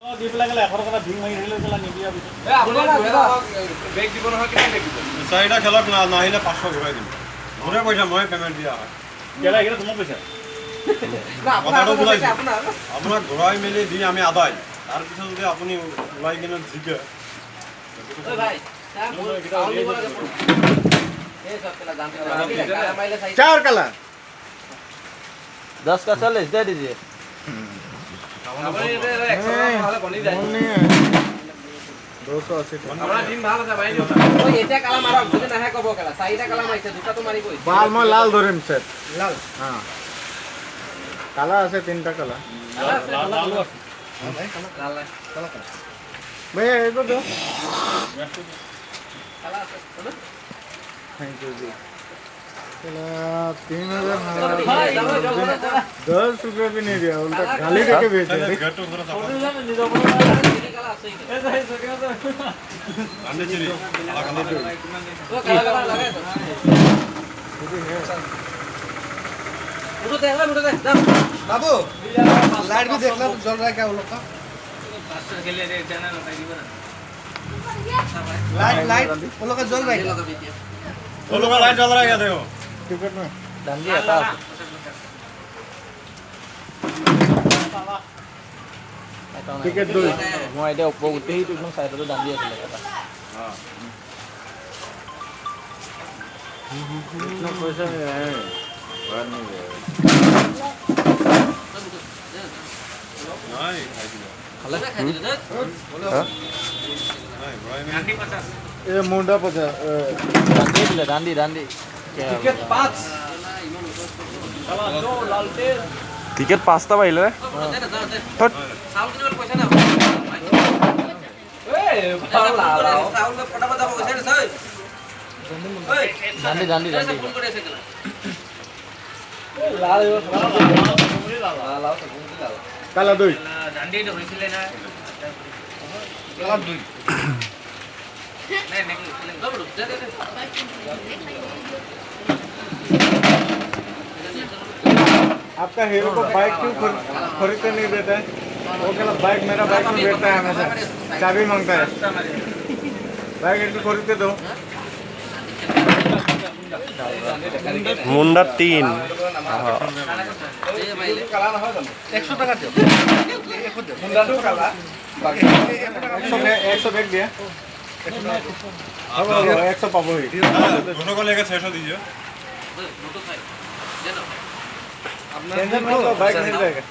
দি পেলাই গ'লে 100 টকা ভিং মাৰি আহিলে পেলাই নিদিয়া পিছত বেগ দিব নহয় কিমান বেগ দিব চাৰিটা খেলত নাহিলে 500 ঘূৰাই দিম ঘূৰে পইচা মই পে'মেণ্ট দিয়া হয় কেলা এইটো তোমাৰ পইচা না কথাটো বুজাইছো আপোনাৰ আপোনাক ঘূৰাই মেলি দি আমি আদায় তাৰপিছত যদি আপুনি ওলাই কিনে জিকে ঐ ভাই चार कला 10 का 40 दे दीजिए दो सौ अस्सी बाल में लाल धरिम सेट लाल हाँ काला আছে তিনটা কালা भैया एगो दो थैंक यू जी 10 रुपये भी नहीं दिया उल्टा गाली देके भेजे बाबू लाइट भी देखना तो जल रहा है क्या वो लोग का लाइट वो लोग का जल रहा है वो लोग का लाइट जल रहा है क्या देखो टिकट में दांडी आता टिकट दो মই এতিয়া ওপৰ গোটেই সেইটো সাইডতে দাঁডি আছিল এটা इतना पैसा है बाहर नहीं गया নাই খাই দিলো নাই ঘূৰাই মেলি ये मुंडा पचा দাঁডি দিলে দাঁডি দাঁডি टिकट 5 টিকেট 5টা পাইলে দাঁডি দাঁডি দাঁডি काला दो आपका हीरो को बाइक क्यों खरीदते नहीं देता है वो कहला बाइक मेरा बाइक में बैठता है हमेशा चाबी मांगता है बाइक इनको खरीदते दो মুন্ডা 3 100 টাকা দিও মুন্ডাটো কালা 100 बैग दिया 100 पाबो ही दोनों को लेकर 600 दीजिए टेंशन मत लो बाइक मिल जाएगा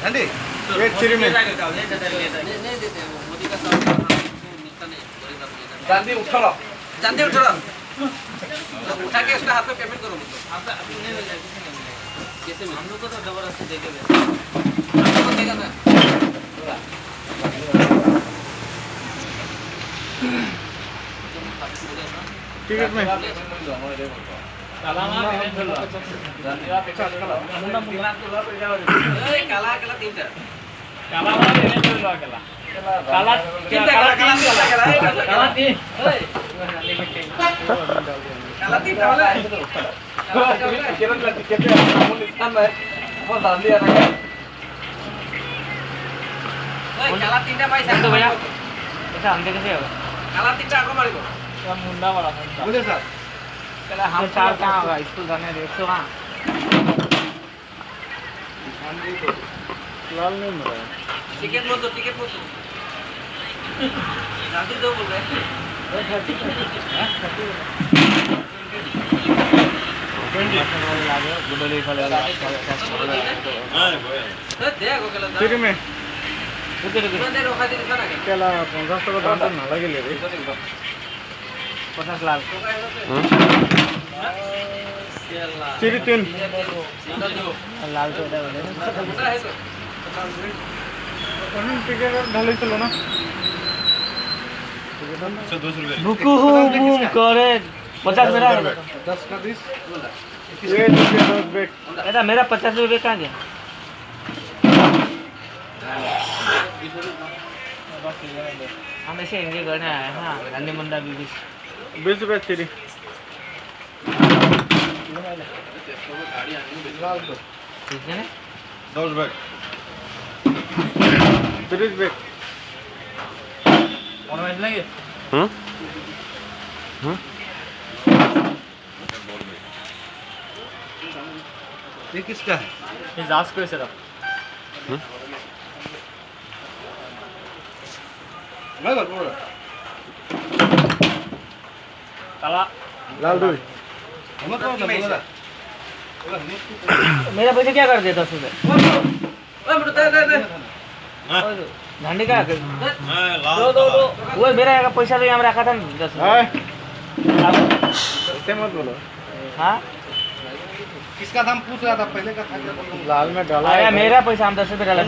हांडी ये चिरी में गांधी उठा लो जानते उठो उठा के उसका हाथ पे पेमेंट करो कैसे हम लोग को तो जबरदस्ती देके हम लोग देगा ना टिकट में কালা না পেমেন্ট হলো काला काला तीनटा কালা না পেমেন্ট হলো কালা কালা तीनटा काला तीन काला तीन काला तीनटा वाला काला तीनटा पैसा तो भैया ऐसा हम कैसे होगा काला तीनटा आको मारिबो क्या मुंडा वाला मुंडा बुझे सर चला हम चार कहाँ होगा स्कूल जाने 100 कहाँ लाल नहीं मिला टिकट मत दो जल्दी दो बोल रहे গুডলি ফালে নাই दे आको काला चिरी में कितना देर रोका दे ना केला 50 টাকা দাম তো না লাগিলে রে 50 लाख चिरी 3 लाल तो उधर वाले मोटा है तो कौन टिकट ढाले चलो ना 110 रुपए बुकु बुम करे 50 मेरा 10 का 20 ये टिकट 10 बैग ऐसा मेरा 50 रुपए कहाँ गया हम ऐसे एंजॉय करने आए हैं हाँ गांधी मुंडा बीबी 20 रुपए चिरी ठीक है ना 10 बैग 30 बैग মনে হয়েছে নাকি হুম ये किसका है এই জাজ করেছে রা मैं बोल बोल কালা लाल दूध हम तो बोल रहा मेरा पैसा क्या कर देता सुबह ओए बेटा दे दे दे झंडी का हां लाल वो मेरा पैसा तो यहाँ रखा था 10 ऐसे मत बोलो हाँ किसका दाम पूछ रहा था पहले का था क्या बोल रहा लाल में डाला आया मेरा पैसा हम 10 रुपये डाला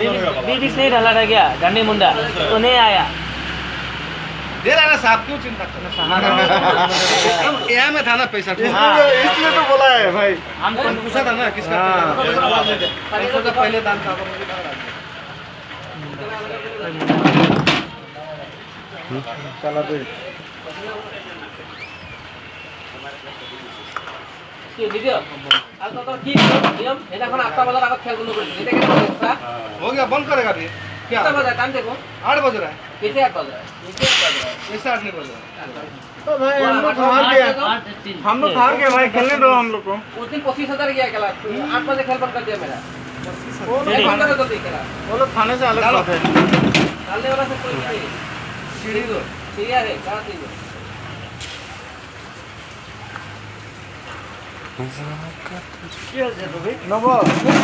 बीस नहीं डाला था क्या झंडी मुंडा तो नहीं आया दे रहा ना साहब क्यों चिंता कर रहे हम यहाँ में था ना पैसा इसलिए तो बोला है भाई हम पूछा था ना किसका हाँ। पैसा का पहले दाम था मुझे लग रहा चला दूध কি ভিডিও আর তো তোর কি নিয়ম এটা এখন 8টা বাজার আগত খেল বন্ধ করে দিই এটা কেন করছা हो गया बंद करेगा फिर क्या 8টা বাজার টাইম দেখো 8 बज रहा है कैसे 8 बज रहा है ऐसा 8 नहीं बज रहा है तो भाई हम लोग हार गए हम लोग हार गए भाई खेलने दो हम लोग को उस दिन 25,000 गया खेला 8 बजे खेल बंद कर दिया मेरा बंद कर दो खेला वो लोग खाने से अलग बात है डालने वाला से कोई नहीं सीढ़ी दो सीरिया है कहां से नबो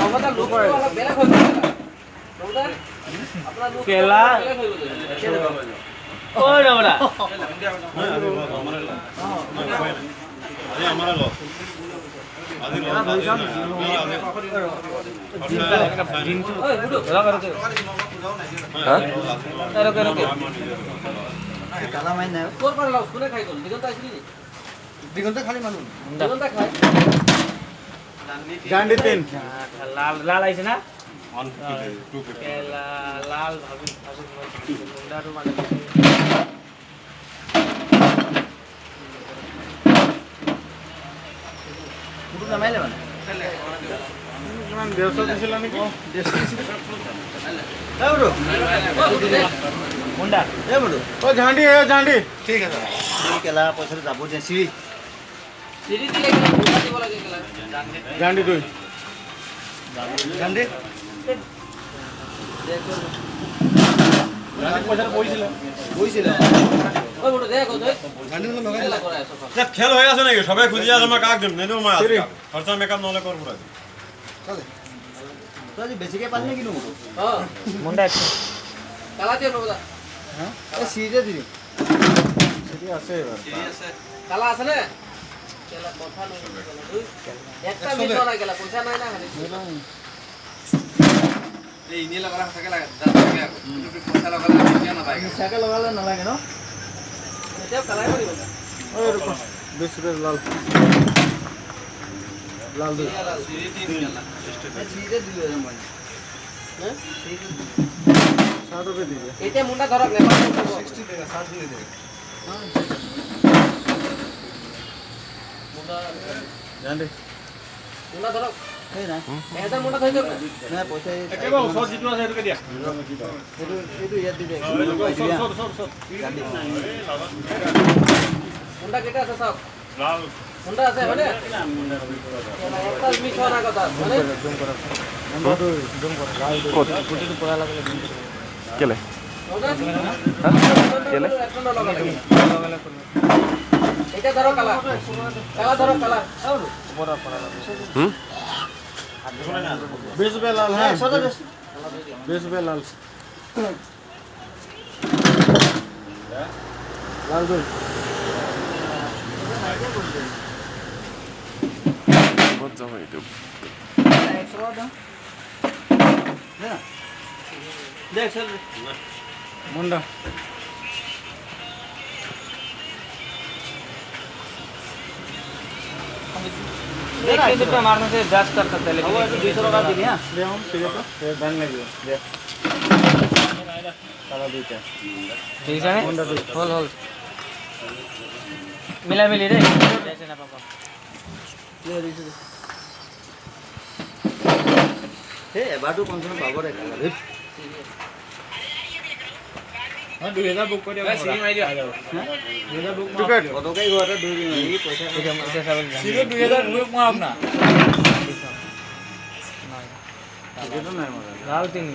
আমাদের লোক वाला বেলা হয়ে গেল রোদা अपना लोग केला। ओ रबड़ा अरे हमारा लॉस आधी लॉस ओए बुडो रोके रोके रोके তোর করে লাও শুনে খাই কোন দিগন্ত আসলি दिगंत खाली मालूम দিগন্ত খাই जांडी 3 लाल लाल आइছে না 250 केला लाल भाभी भाभी मुंडा तो माने পুরো নামাইলে মানে মান 150 দিছিল নাকি मुंडा ओ झांडी है झांडी ठीक है सर সিরি দিয়ে গেলা দিব লাগে গেলা झांडी 2 झंडे ওই বুডো দেখো তুই झंडे में लगा খেলা করে সব খেল হয়ে আছে নাকি সবাই খুঁজে আছে আমার কাক দিন নেই মই আজকে খরচা মেকআপ নহলে করব না হ্যাঁ मुंडा আছে কালা দিয়ে রোদা সিটি আছে এবার কালা আছে না কেলা কথা নাই তুই একটা মিস না গেলা পয়সা নাই না খালি এই নীলা বালা থাকে লাগা দাদা পয়সা লাগা কেন না পাইগা সাকা লাগালে না লাগে না এটা কালাই করিব ओए रुको 20 रुपए लाल लाल दूध সিরে দিলে রে মানে হ্যাঁ 60 रुपए दीजिए এটা মুন্ডা ধরক নেবা 60 देगा 60 नहीं देगा झांडी মুন্ডা ধরক এই না এটা মুন্ডা ধরে দেব না পয়সা একেবা 100 জিতু আছে এটুকে দিয়া ಇದು ಎದ್ದು ಇದೆ মুন্ডা কেটে আছে সব লাল মুন্ডা আছে মানে একটা মিস হওয়ার কথা মানে नंबर 2 जूम करो लाल दूध গুটি তো পড়া লাগলে কেলে কেলে এটা ধরো কালা কালা ধরো কালা হুম 20 रुपए लाल है 20 रुपए लाल लाल दूध বহুত যাম এইটো देख सर मुंडा एक रुपया मारने से जांच कर सकते हैं लेकिन 200 का दे दिया ले हम ठीक है तो ये बन लगी दे काला दूध है ठीक है होल होल मिला मिली रे जैसे ना पापा সেই এবাৰটো কনচোন পাব দে কালা ধেত 2000 বুক কৰি দিয়া চিৰি মাৰি দিয়া 2000 বুক টিকেট কতকাই ঘৰতে দুই দিন এই পইচা চিৰি 2000 বুক মাৰ আপনা টিকেটও নাই মোৰ লাল তিনি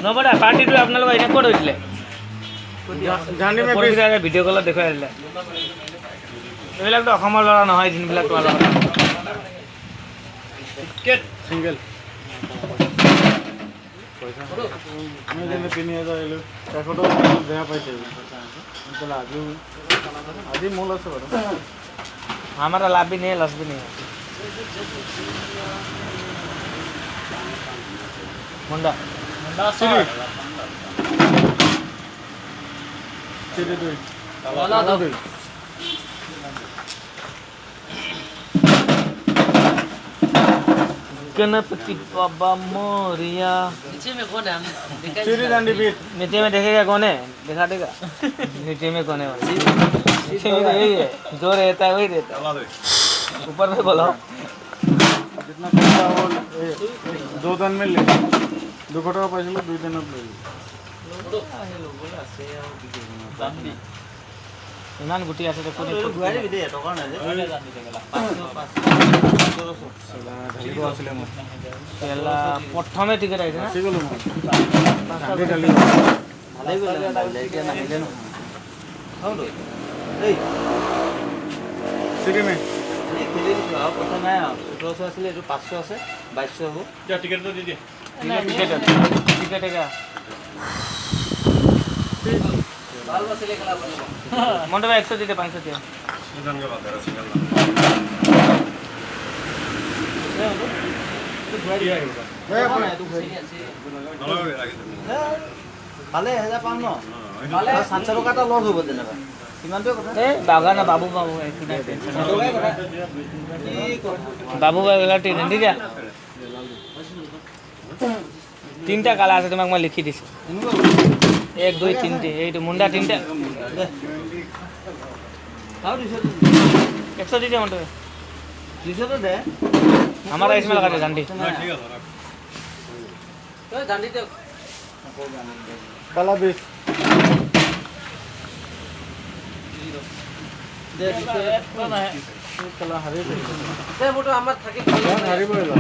নবদা পাৰ্টিটো আপোনালোকৰ এনে ক'ত হৈছিলে জানি মে ভিডিঅ' কলত দেখুৱাই দিলে এইবিলাকতো অসমৰ ল'ৰা নহয় যোনবিলাক তোমাৰ লগত সিঙ্গেল পইচা আমি যেনে 3000 এলো একটো বেয়া পাইছে ইনশাআল্লাহ আজি মূল আছে বাৰু हमारा लाभ भी नहीं है लॉस भी नहीं है मुंडा সিরি সিরি দুই वाला दो দুই गणपति बाबा मोरिया नीचे में कौन है हम दिखाई সিরি দান্ডি বিট नीचे में देखेगा कौन है दिखा देगा नीचे में कौन है नीचे में तो यही है जो रहता है वही रहता है ऊपर में बोलो जितना पैसा वो दो दिन में ले 200 টাকা পাইছিল দুই দিনত লৈ ইমান গুটি আছে তো কোনে ঘুৰাই দিবি দে টকা নাই যে ঢালিব আছিলে মোৰ কেলা প্ৰথমে টিকেট আহিছে না ঠিক গলো মই ঢালি ঢালি ভালেই কৰিলে এতিয়া নাহিলে ন হওঁতো এই সিৰি মে এই খেলি দিছোঁ আৰু পইচা নাই আৰু 1700 আছিলে এইটো 500 আছে 2200 হ'ব যা টিকেটটো দি দিয়ে টিকেट है क्या ভাল বাছিলে খেলা मोटे में 100 दे 500 दे ধন্যবাদ সিঙ্গেল ভালে 1000 পাম ন ভালে 700 টকা এটা লছ হ'ব তেনেবা কিমানটো কথা ए बागाना बाबू बाबू है कि नहीं टेंशन बाबू वाला टेंशन ठीक है তিনটা কালা আছে তোমাক মই লিখি দিছো 1 2 3 এইটো মুন্ডা তিনটা খাও দিছো 100 দিতে মন্টো দিছো তো দে हमारा इसमें लगा दे गांधी ঠিক আছে ওই জানি দে কালা বিট দে কালা হাৰি দে মোটো আমাৰ থাকি হাৰিব এলা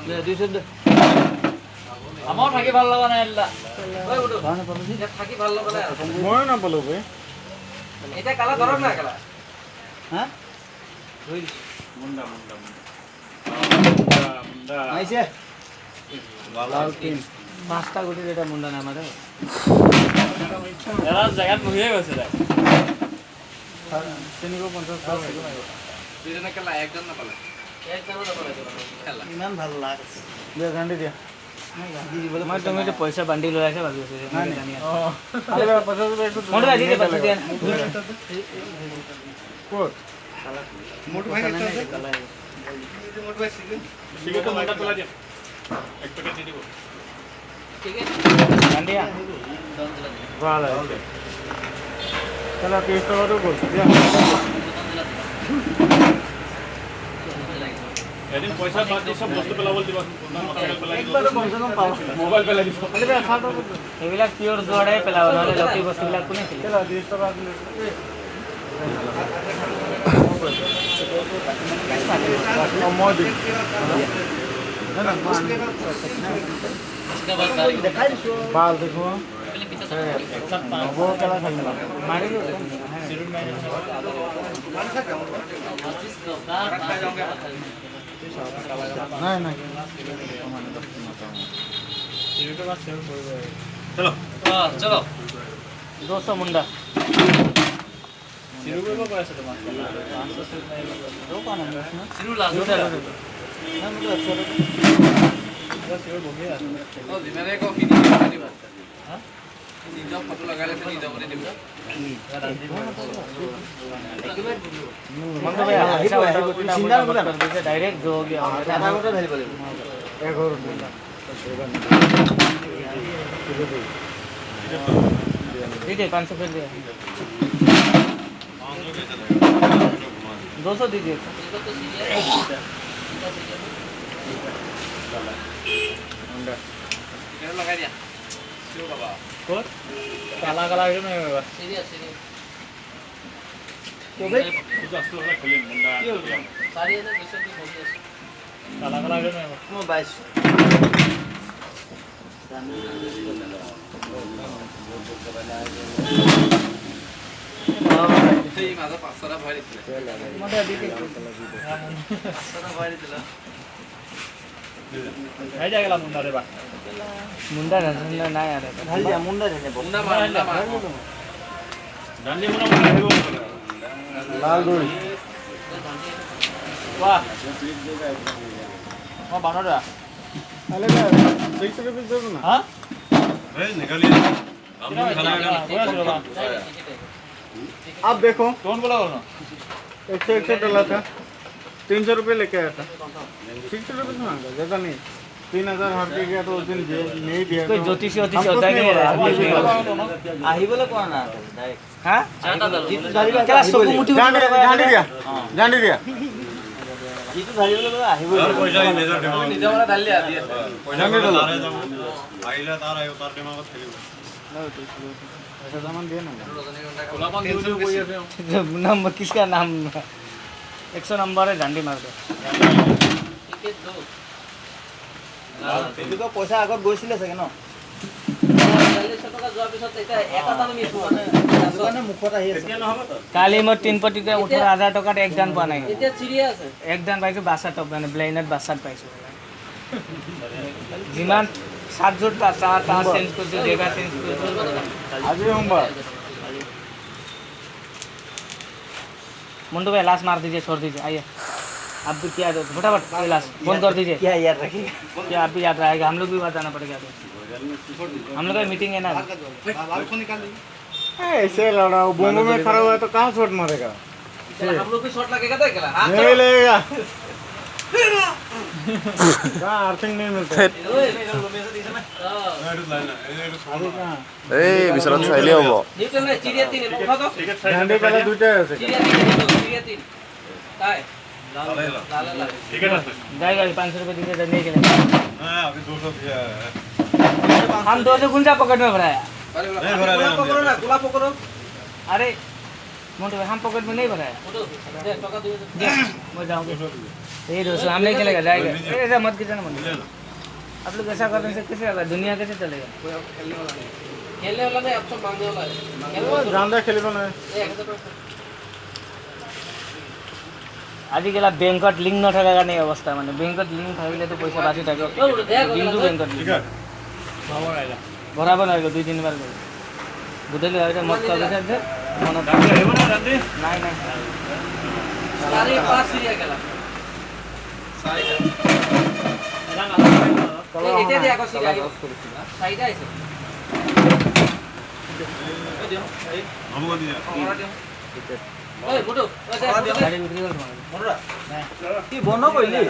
দে দিছো দে আমাৰ থাকি ভাল লগা নাই এল্লা ওই মোটো এটা থাকি ভাল লগা নাই মই নাপালো বে এটা কালা ধরক না কালা হ্যাঁ আইছে লাল তিন পাঁচটা গুটি এটা মুন্ডা না আমাদের এৰা জায়গাত বহিয়ে গৈছে তাই 350 টাকা দুজনে খেলা একজন না পালে একজন না পালে খেলা ইমান ভাল লাগে দিয়া গান্ডি দিয়া মই তুমি তো পইচা বান্ধি লৈ আছে ভাবি আছো জানি আছে আরে 50 টাকা একটু মোটো আজি দে 50 দিয়া কোট মোটু ভাই এটা আছে মোটু ভাই সিগন টিকেটটো মন্ডা তোলা দিয়া এক পেকেট দি দিব ঠিক আছে গান্ডিয়া ভালো আছে চলো 30 টাকা তো বল দিয়া এদিন পইচা বাদ দি সব বস্তু পেলাবল দিবা মটৰচাইকেল পেলাই দিব একবারে কমসে কম পাও মোবাইল পেলাই দিব খালি বে 60 টাকা এইবিলাক পিওর জোড়াই পেলাব নহলে লকি বস্তুবিলাক কোনে খেলে চলো 20 টাকা দিলে মই দিম না দেখাই দিছো বাল দেখো নব কেলা খালি মারি দিও নাই নাই চলো চলো 200 মুন্ডা চিৰু কৰিব কৈ আছে তোমাক 500 চিৰু নাই চিৰু লাজ চিৰু বহি আছে ও দিনাৰে কো কিনি দিব হ্যাঁ নিজক ফটো লগালে তো নিজক কৰি দিব মন্টো ভাই আইসা চিন্তা কৰতে না ডাইৰেক্ট जो हो गया আধা ঘন্টা ধৰিব লাগিব 11 ठीक है 500 कर दिया 200 दीजिए इसको तो सीरियल क्या लगा दिया ক'ত কালা কালা সেইটো নাই বাবা सीरियल सीरियल तो भाई सारी है ना दूसरे की बोली है কালা কালা সেইটো নাই বাবা मैं 22 এই মাঝে 500 টা ভয় দিছিল मोटा दीजिए 500 টা ভয় দিছিল খাই যায় গেলা মুন্ডা রে বা मुंडा ना यार ढाल दिया मुंडा देने মুন্ডা মার ডান্ডি মুন্ডা মুন্ডা আহিব লাল দই বাহ মই বানৰা আলে না 6 रुपए दे दो ना হা এই নিকালি আমনি খানা গেল अब देखो কোন বলা হল না 161 डला था 300 रुपए लेके आया था 600 रुपए से मांगा ज्यादा नहीं 3000 हट के गया तो उस दिन नहीं दिया कोई ज्योतिषी होता है क्या আহিবলৈ কোৱা না ডাইৰেক্ট हां ज्यादा दल क्या सोको मुठी जाने दिया যিটো ধৰিবলৈ কোৱা আহিবলৈ তাৰ পইচা নিজৰ দিব নিজে মানে ঢালি দিয়া দিয়ে পইচা তাৰে যাব আহিলে তাৰ আহিব তাৰ দিমাগত খেলিব ऐसा सामान दिया ना रजनीगंधा का গোলাপন দিউ কৰি আছে नाम किसका नाम 100 नंबर है झंडी मार दो टिकट दो এইটো পইচা আগত গৈছিলে চাগে ন 40 টকা যোৱাৰ পিছত এটা এটা মিছ হোৱা নাই দোকানে মুখত আহি আছে কালি মই 3 পটিতে 18000 টকাত এক দান পোৱা নাই এতিয়া চিৰিয়া আছে এক দান পাইছো বাছা টপ মানে ব্লেইনত বাছাত পাইছো যিমান 7 জোট তা চেঞ্জ কৰিছো জেগা চেঞ্জ কৰিছো आज ही होमबार मुंडू भाई लाश मार दीजिए छोड़ दीजिए आइए आप भी क्या दो फटाफट ये लाश बंद कर दीजिए क्या याद रखिएगा क्या आप भी याद रहेगा हम लोग भी बताना पड़ेगा अभी हम लोग का मीटिंग है ना बाल को निकाल दीजिए ऐसे लड़ा वो बोंगो में खड़ा हुआ है तो कहाँ शॉट मारेगा हम लोग भी शॉट लगेगा तो क्या हाथ नहीं लगेगा कहाँ अर्थिंग नहीं मिलता है अभी कहाँ এই বিচনাত চাইলে হ'ব न्यूटन में चिड़िया 3 है उठा दो झंडे पहले दूटा है ऐसे चिड़िया 3 चिड़िया 3 काय लाल लाल जाएगा 500 रुपये दीजिए नहीं के लिए হ্যাঁ আমি 200 दिया है हम 200 गुंजा पॉकेट में भराया नहीं भरा गुलाब पकड़ो ना गुलाब पकड़ो अरे मोटू भाई हम पॉकेट में नहीं भराया उठो दे टका दो मैं जाऊंगा यही 200 हम नहीं चलेगा जाएगा ऐसा मत कीजिए ना मुंडू आप लोग ऐसा करने से कैसे होगा दुनिया कैसे चलेगा खेलने वाला नहीं अब तो मांगने वाला है खेलने वाला जानदा खेलिब ना 1000 আজিকালি বেংকত লিংক নথকাৰ কাৰণে অৱস্থা মানে বেংকত লিংক থাকিলে তো পইচা বাচি থাকে কিন্তু বেংকত ठीक है ভাবৰ আইলা ভৰাব নোৱাৰিব 2-3 বাৰ গ'ল বুধলি ভাবিছে মত কৰিছে যে মনত আহিব না ৰাতি নাই নাই सारे 5 चिड़िया गेला এটা দিয়া কো চিড়িয়া সাইডে আইছে हम को दिया ওই গুডু ওই যা গাড়ী বিক্ৰী কৰি তোমালোকে কি বন্ধ কৰিলি